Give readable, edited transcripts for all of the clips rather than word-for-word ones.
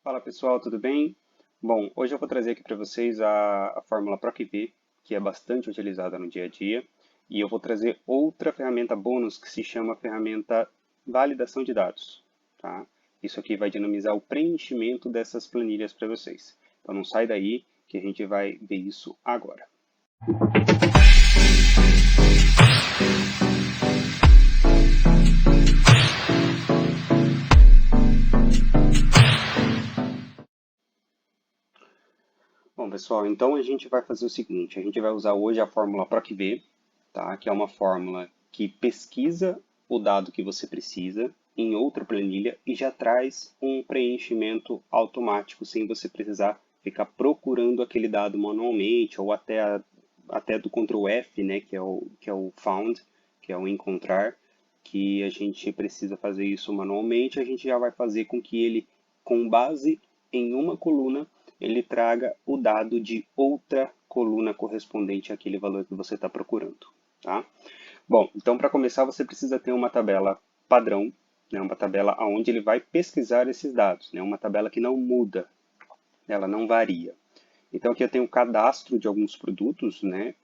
Fala pessoal, tudo bem? Bom, hoje eu vou trazer aqui para vocês a fórmula PROC-V, que é bastante utilizada no dia a dia, e eu vou trazer outra ferramenta bônus que se chama ferramenta validação de dados, tá? Isso aqui vai dinamizar o preenchimento dessas planilhas para vocês. Então não sai daí que a gente vai ver isso agora. Bom, pessoal, então a gente vai fazer o seguinte, a gente vai usar hoje a fórmula PROC-V, tá? Que é uma fórmula que pesquisa o dado que você precisa em outra planilha e já traz um preenchimento automático, sem você precisar ficar procurando aquele dado manualmente ou até do Ctrl F, né, que é o found, que é o encontrar, que a gente precisa fazer isso manualmente, a gente já vai fazer com que ele, com base em uma coluna, ele traga o dado de outra coluna correspondente àquele valor que você está procurando. Tá? Bom, então para começar você precisa ter uma tabela padrão, né, uma tabela onde ele vai pesquisar esses dados, né, uma tabela que não muda, ela não varia. Então aqui eu tenho o cadastro de alguns produtos, né,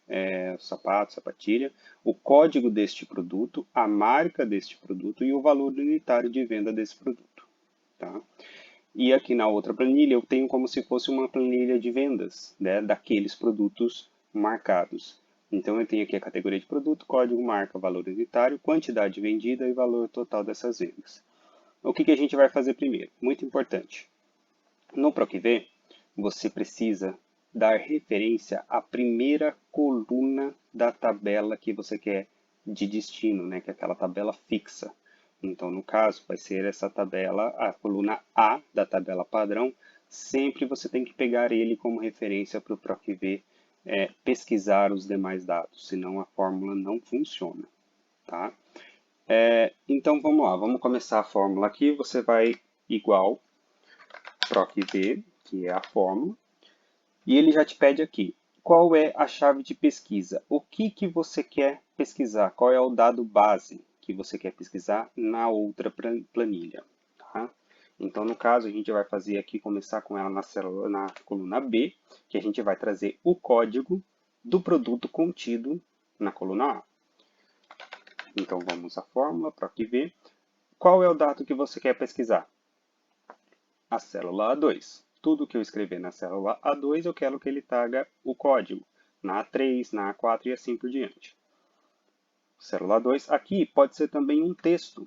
sapato, sapatilha, o código deste produto, a marca deste produto e o valor unitário de venda desse produto. Tá? E aqui na outra planilha eu tenho como se fosse uma planilha de vendas, né, daqueles produtos marcados. Então eu tenho aqui a categoria de produto, código, marca, valor unitário, quantidade vendida e valor total dessas vendas. O que a gente vai fazer primeiro? Muito importante. No PROC-V, você precisa dar referência à primeira coluna da tabela que você quer de destino, né, que é aquela tabela fixa. Então, no caso, vai ser essa tabela, a coluna A da tabela padrão. Sempre você tem que pegar ele como referência para o PROC-V pesquisar os demais dados, senão a fórmula não funciona. Tá? Então, vamos lá, vamos começar a fórmula aqui. Você vai igual PROC-V, que é a fórmula, e ele já te pede aqui, qual é a chave de pesquisa? O que você quer pesquisar? Qual é o dado base que você quer pesquisar na outra planilha? Tá? Então, no caso, a gente vai fazer aqui, começar com ela na coluna B, que a gente vai trazer o código do produto contido na coluna A. Então, vamos à fórmula para aqui ver. Qual é o dado que você quer pesquisar? A célula A2. Tudo que eu escrever na célula A2, eu quero que ele traga o código. Na A3, na A4 e assim por diante. Célula 2, aqui pode ser também um texto.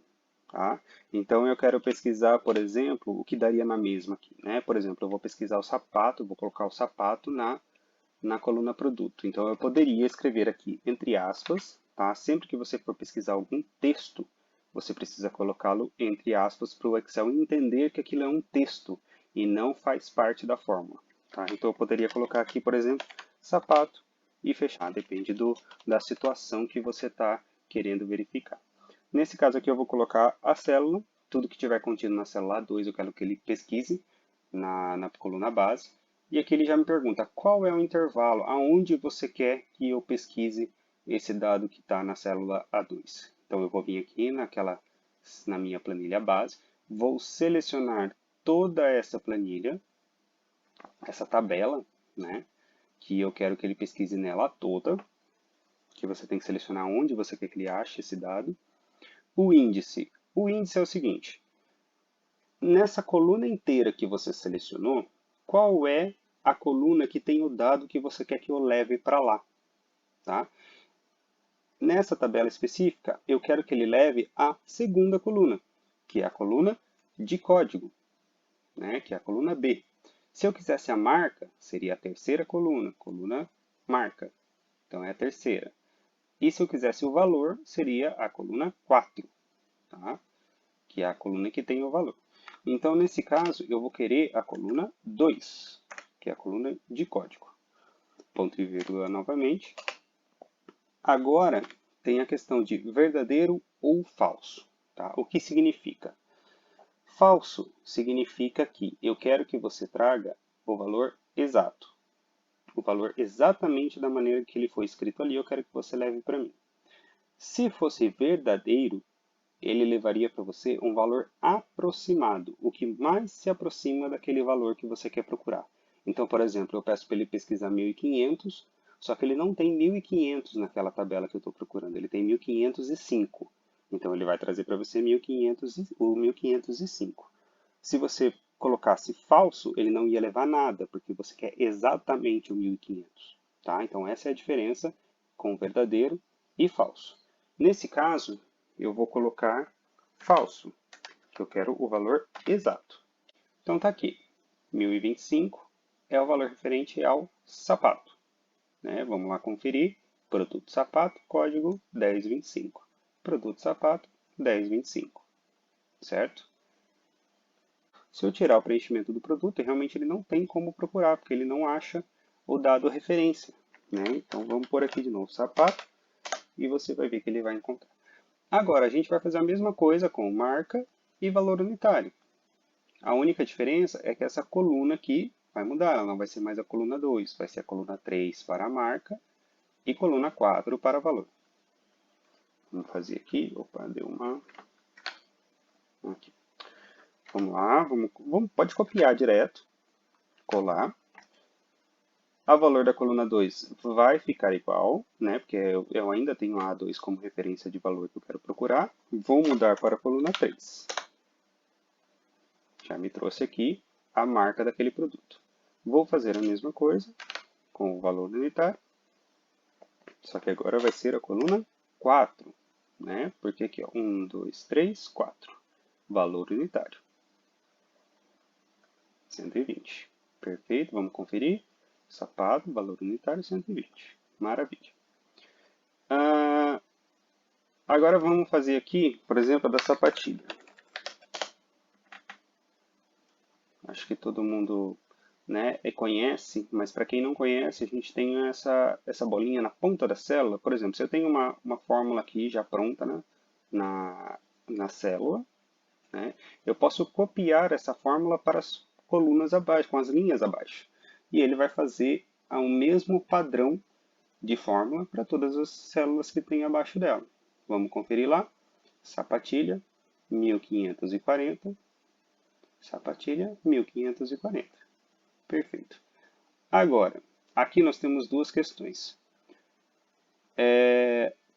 Tá? Então eu quero pesquisar, por exemplo, o que daria na mesma aqui. Né? Por exemplo, eu vou pesquisar o sapato, vou colocar o sapato na coluna produto. Então eu poderia escrever aqui, entre aspas, tá? Sempre que você for pesquisar algum texto, você precisa colocá-lo entre aspas para o Excel entender que aquilo é um texto e não faz parte da fórmula. Tá? Então eu poderia colocar aqui, por exemplo, sapato e fechar, depende da situação que você está querendo verificar. Nesse caso aqui eu vou colocar a célula, tudo que tiver contido na célula A2 eu quero que ele pesquise na coluna base. E aqui ele já me pergunta qual é o intervalo, aonde você quer que eu pesquise esse dado que está na célula A2. Então eu vou vir aqui na minha planilha base, vou selecionar toda essa planilha, essa tabela, né, que eu quero que ele pesquise nela toda, que você tem que selecionar onde você quer que ele ache esse dado. O índice é o seguinte, nessa coluna inteira que você selecionou, qual é a coluna que tem o dado que você quer que eu leve para lá? Tá? Nessa tabela específica, eu quero que ele leve a segunda coluna, que é a coluna de código, né? Que é a coluna B. Se eu quisesse a marca, seria a terceira coluna, coluna marca. Então é a terceira. E se eu quisesse o valor, seria a coluna 4, tá? Que é a coluna que tem o valor. Então, nesse caso, eu vou querer a coluna 2, que é a coluna de código. Ponto e vírgula novamente. Agora, tem a questão de verdadeiro ou falso. Tá? O que significa? Falso significa que eu quero que você traga o valor exato. O valor exatamente da maneira que ele foi escrito ali, eu quero que você leve para mim. Se fosse verdadeiro, ele levaria para você um valor aproximado, o que mais se aproxima daquele valor que você quer procurar. Então, por exemplo, eu peço para ele pesquisar 1.500, só que ele não tem 1.500 naquela tabela que eu estou procurando, ele tem 1.505. Então, ele vai trazer para você 1.500, o 1.505. Se você colocasse falso, ele não ia levar nada, porque você quer exatamente o 1.500. Tá? Então, essa é a diferença com verdadeiro e falso. Nesse caso, eu vou colocar falso, que eu quero o valor exato. Então está aqui, 1025 é o valor referente ao sapato. Né? Vamos lá conferir, produto sapato, código 1025. Produto sapato, 1025, certo? Se eu tirar o preenchimento do produto, realmente ele não tem como procurar, porque ele não acha o dado referência. Né? Então vamos pôr aqui de novo sapato, e você vai ver que ele vai encontrar. Agora, a gente vai fazer a mesma coisa com marca e valor unitário. A única diferença é que essa coluna aqui vai mudar, ela não vai ser mais a coluna 2, vai ser a coluna 3 para a marca e coluna 4 para valor. Vamos fazer aqui, opa, deu uma... Aqui. Vamos lá, pode copiar direto, colar. A valor da coluna 2 vai ficar igual, né? Porque eu ainda tenho a A2 como referência de valor que eu quero procurar. Vou mudar para a coluna 3. Já me trouxe aqui a marca daquele produto. Vou fazer a mesma coisa com o valor unitário, só que agora vai ser a coluna 4, né? Porque aqui, ó, 1, 2, 3, 4. Valor unitário. 120. Perfeito, vamos conferir. Sapato, valor unitário, 120. Maravilha. Agora vamos fazer aqui, por exemplo, a da sapatilha. Acho que todo mundo, né, conhece, mas para quem não conhece, a gente tem essa bolinha na ponta da célula. Por exemplo, se eu tenho uma fórmula aqui já pronta, né, na célula, né, eu posso copiar essa fórmula para as colunas abaixo, com as linhas abaixo. E ele vai fazer o mesmo padrão de fórmula para todas as células que tem abaixo dela. Vamos conferir lá. Sapatilha, 1540. Sapatilha, 1540. Perfeito. Agora, aqui nós temos duas questões.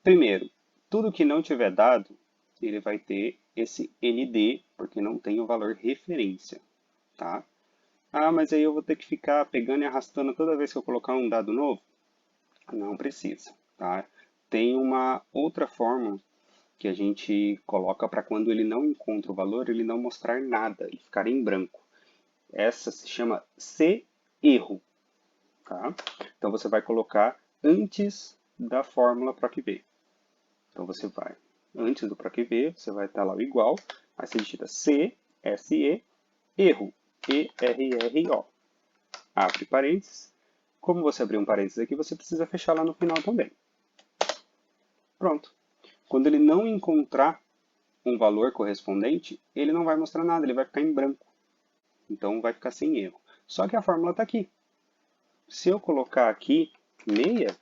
Primeiro, tudo que não tiver dado, ele vai ter esse ND, porque não tem o valor referência. Tá? Ah, mas aí eu vou ter que ficar pegando e arrastando toda vez que eu colocar um dado novo? Não precisa. Tá? Tem uma outra forma que a gente coloca para quando ele não encontra o valor, ele não mostrar nada, ele ficar em branco. Essa se chama C-erro. Tá? Então você vai colocar antes da fórmula PROC-V. Então você vai, antes do PROC-V, você vai estar lá o igual, aí você digita C, S-E, erro, E-R-R-O. Abre parênteses. Como você abrir um parênteses aqui, você precisa fechar lá no final também. Pronto. Quando ele não encontrar um valor correspondente, ele não vai mostrar nada, ele vai ficar em branco. Então vai ficar sem erro. Só que a fórmula está aqui. Se eu colocar aqui meia,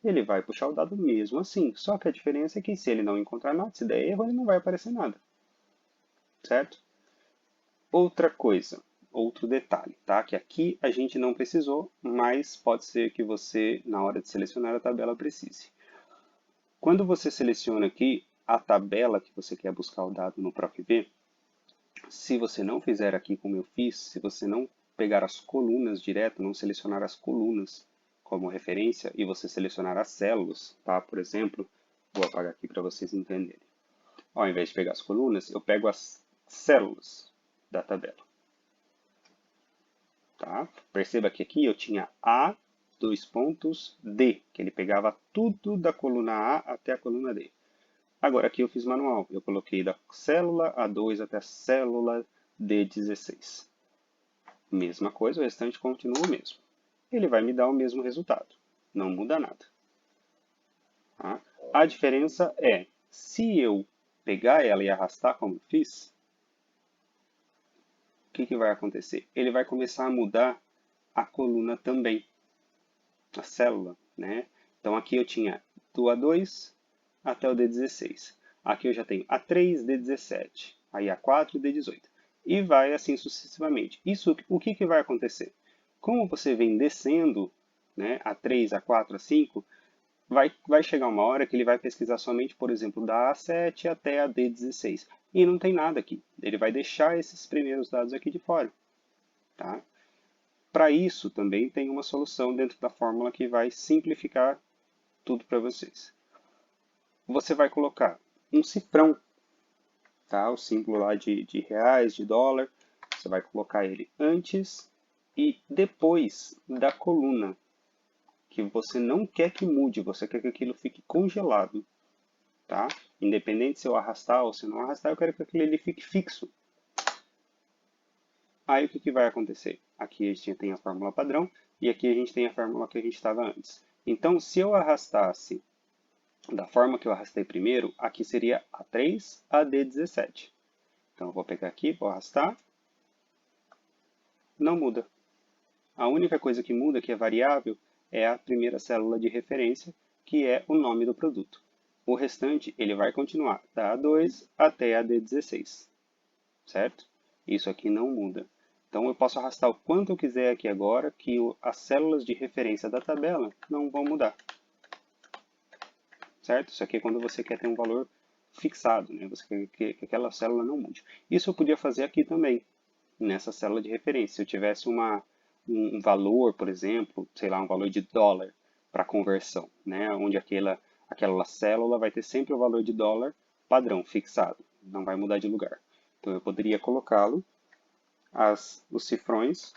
ele vai puxar o dado mesmo assim. Só que a diferença é que se ele não encontrar nada, se der erro, ele não vai aparecer nada. Certo? Outra coisa, outro detalhe, tá? Que aqui a gente não precisou, mas pode ser que você, na hora de selecionar a tabela, precise. Quando você seleciona aqui a tabela que você quer buscar o dado no PROC-V, se você não fizer aqui como eu fiz, se você não pegar as colunas direto, não selecionar as colunas como referência e você selecionar as células, tá? Por exemplo, vou apagar aqui para vocês entenderem. Ao invés de pegar as colunas, eu pego as células da tabela. Tá? Perceba que aqui eu tinha A, dois pontos, D, que ele pegava tudo da coluna A até a coluna D. Agora aqui eu fiz manual, eu coloquei da célula A2 até a célula D16. Mesma coisa, o restante continua o mesmo. Ele vai me dar o mesmo resultado, não muda nada. Tá? A diferença é, se eu pegar ela e arrastar como eu fiz, o que vai acontecer? Ele vai começar a mudar a coluna também, a célula, né? Então aqui eu tinha do A2 até o D16. Aqui eu já tenho A3, D17, aí A4 e D18. E vai assim sucessivamente. Isso, o que vai acontecer? Como você vem descendo, né, A3, A4, A5, vai chegar uma hora que ele vai pesquisar somente, por exemplo, da A7 até a D16. E não tem nada aqui. Ele vai deixar esses primeiros dados aqui de fora. Tá? Para isso, também tem uma solução dentro da fórmula que vai simplificar tudo para vocês. Você vai colocar um cifrão, tá? O símbolo lá de reais, de dólar. Você vai colocar ele antes e depois da coluna, que você não quer que mude, você quer que aquilo fique congelado, tá? Independente se eu arrastar ou se não arrastar, eu quero que aquilo ali fique fixo. Aí o que vai acontecer? Aqui a gente tem a fórmula padrão e aqui a gente tem a fórmula que a gente estava antes. Então, se eu arrastasse da forma que eu arrastei primeiro, aqui seria A3 a D17. Então, eu vou pegar aqui, vou arrastar. Não muda. A única coisa que muda, que é variável, é a primeira célula de referência, que é o nome do produto. O restante, ele vai continuar da A2 até a D16. Certo? Isso aqui não muda. Então, eu posso arrastar o quanto eu quiser aqui agora, que as células de referência da tabela não vão mudar. Certo? Isso aqui é quando você quer ter um valor fixado, né? Você quer que aquela célula não mude. Isso eu podia fazer aqui também, nessa célula de referência. Se eu tivesse um valor, por exemplo, sei lá, um valor de dólar para conversão, né? Onde aquela célula vai ter sempre o valor de dólar padrão, fixado, não vai mudar de lugar. Então eu poderia colocá-lo, os cifrões,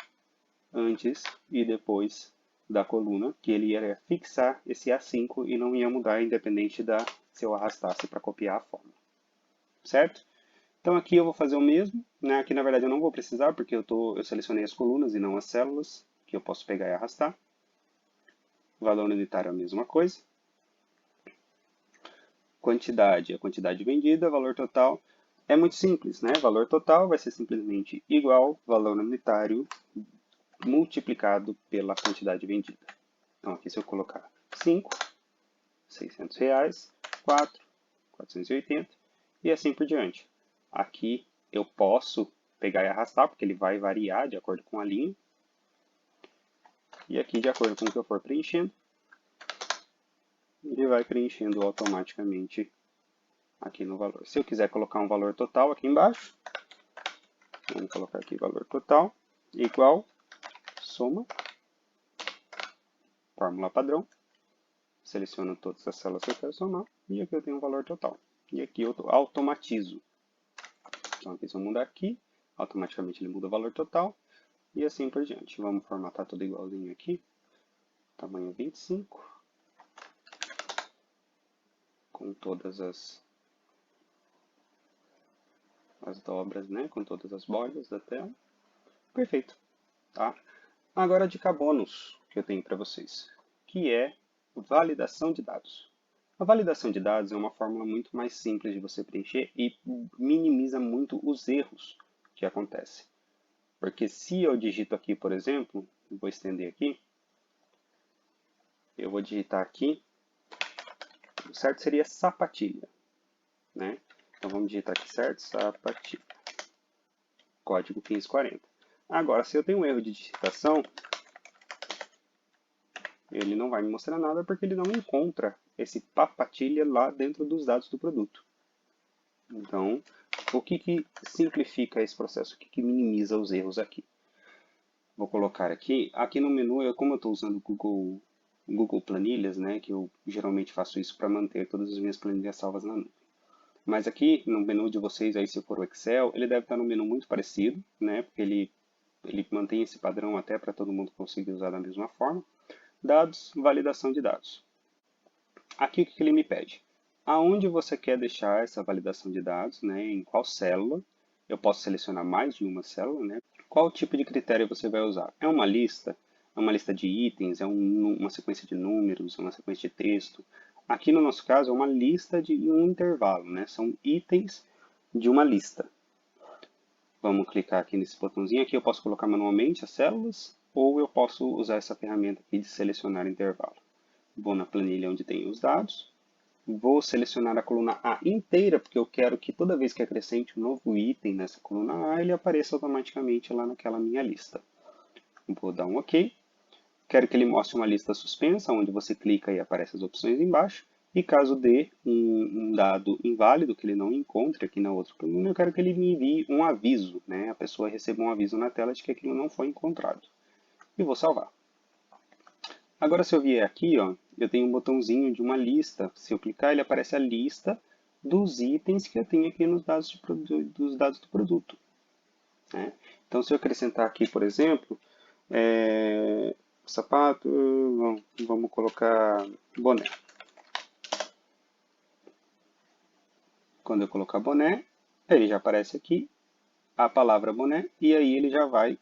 antes e depois da coluna, que ele ia fixar esse A5 e não ia mudar independente se eu arrastasse para copiar a fórmula. Certo? Então aqui eu vou fazer o mesmo, né? Aqui na verdade eu não vou precisar porque eu selecionei as colunas e não as células, que eu posso pegar e arrastar. Valor unitário é a mesma coisa. Quantidade, a quantidade vendida, valor total. É muito simples, né? Valor total vai ser simplesmente igual valor unitário multiplicado pela quantidade vendida. Então aqui se eu colocar 5, R$600, 4, 480 e assim por diante. Aqui eu posso pegar e arrastar, porque ele vai variar de acordo com a linha. E aqui, de acordo com o que eu for preenchendo, ele vai preenchendo automaticamente aqui no valor. Se eu quiser colocar um valor total aqui embaixo, vamos colocar aqui valor total igual soma, fórmula padrão, seleciono todas as células que eu quero somar e aqui eu tenho um valor total. E aqui eu automatizo. Então aqui se eu mudar aqui, automaticamente ele muda o valor total e assim por diante. Vamos formatar tudo igualzinho aqui, tamanho 25, com todas as dobras, né, com todas as bordas da tela. Perfeito, tá? Agora a dica bônus que eu tenho para vocês, que é validação de dados. A validação de dados é uma fórmula muito mais simples de você preencher e minimiza muito os erros que acontecem. Porque se eu digito aqui, por exemplo, vou estender aqui, eu vou digitar aqui, o certo seria sapatilha, né? Então vamos digitar aqui certo, sapatilha. Código 1540. Agora, se eu tenho um erro de digitação, ele não vai me mostrar nada porque ele não encontra esse papatilha lá dentro dos dados do produto. Então, o que simplifica esse processo? O que minimiza os erros aqui? Vou colocar aqui no menu, como eu estou usando o Google Planilhas, né, que eu geralmente faço isso para manter todas as minhas planilhas salvas na nuvem. Mas aqui no menu de vocês, aí, se for o Excel, ele deve estar no menu muito parecido, né, porque ele mantém esse padrão até para todo mundo conseguir usar da mesma forma. Dados, validação de dados. Aqui o que ele me pede? Aonde você quer deixar essa validação de dados, né, em qual célula? Eu posso selecionar mais de uma célula, né? Qual tipo de critério você vai usar? É uma lista? É uma lista de itens? É uma sequência de números? É uma sequência de texto? Aqui no nosso caso é uma lista de um intervalo, né? São itens de uma lista. Vamos clicar aqui nesse botãozinho. Aqui eu posso colocar manualmente as células ou eu posso usar essa ferramenta aqui de selecionar intervalo. Vou na planilha onde tem os dados. vou selecionar a coluna A inteira, porque eu quero que toda vez que acrescente um novo item nessa coluna A, ele apareça automaticamente lá naquela minha lista. Vou dar um OK. Quero que ele mostre uma lista suspensa, onde você clica e aparecem as opções embaixo. E caso dê um dado inválido, que ele não encontre aqui na outra coluna, eu quero que ele me envie um aviso, né? A pessoa receba um aviso na tela de que aquilo não foi encontrado. E vou salvar. Agora, se eu vier aqui, ó, eu tenho um botãozinho de uma lista. Se eu clicar, ele aparece a lista dos itens que eu tenho aqui nos dados, dos dados do produto. Né? Então, se eu acrescentar aqui, por exemplo, sapato, vamos colocar boné. Quando eu colocar boné, ele já aparece aqui a palavra boné e aí ele já vai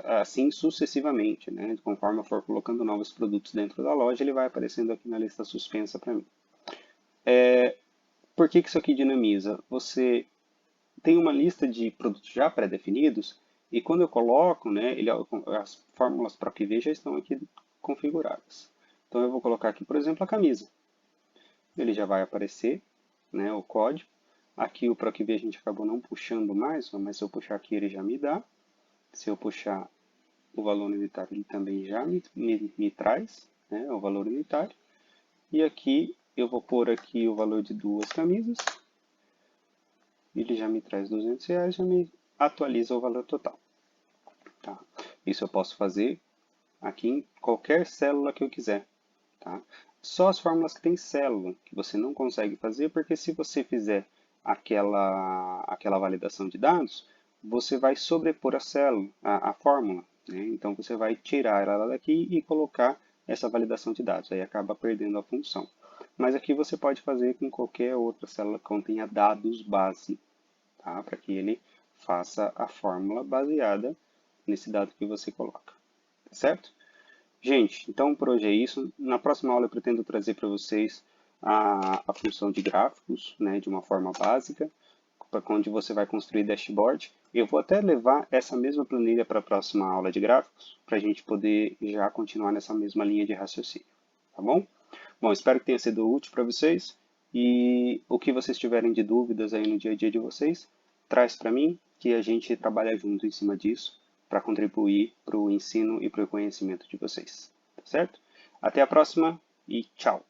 assim sucessivamente, né? Conforme eu for colocando novos produtos dentro da loja, ele vai aparecendo aqui na lista suspensa para mim. Por que isso aqui dinamiza? Você tem uma lista de produtos já pré-definidos e quando eu coloco, né, as fórmulas PROC-V já estão aqui configuradas. Então eu vou colocar aqui, por exemplo, a camisa. Ele já vai aparecer, né, o código. Aqui o PROC-V a gente acabou não puxando mais, mas se eu puxar aqui ele já me dá. Se eu puxar o valor unitário, ele também já me traz, né, o valor unitário. E aqui eu vou pôr aqui o valor de duas camisas. Ele já me traz R$200, já me atualiza o valor total. Tá? Isso eu posso fazer aqui em qualquer célula que eu quiser. Tá? Só as fórmulas que tem célula que você não consegue fazer, porque se você fizer aquela validação de dados, você vai sobrepor a célula, a fórmula. Né? Então você vai tirar ela daqui e colocar essa validação de dados. Aí acaba perdendo a função. Mas aqui você pode fazer com qualquer outra célula que contenha dados base, tá? Para que ele faça a fórmula baseada nesse dado que você coloca. Tá certo? Gente, então por hoje é isso. Na próxima aula eu pretendo trazer para vocês a função de gráficos, né, de uma forma básica, onde você vai construir dashboard. Eu vou até levar essa mesma planilha para a próxima aula de gráficos, para a gente poder já continuar nessa mesma linha de raciocínio. Tá bom? Bom, espero que tenha sido útil para vocês. E o que vocês tiverem de dúvidas aí no dia a dia de vocês, traz para mim, que a gente trabalha junto em cima disso, para contribuir para o ensino e para o conhecimento de vocês. Tá certo? Até a próxima e tchau!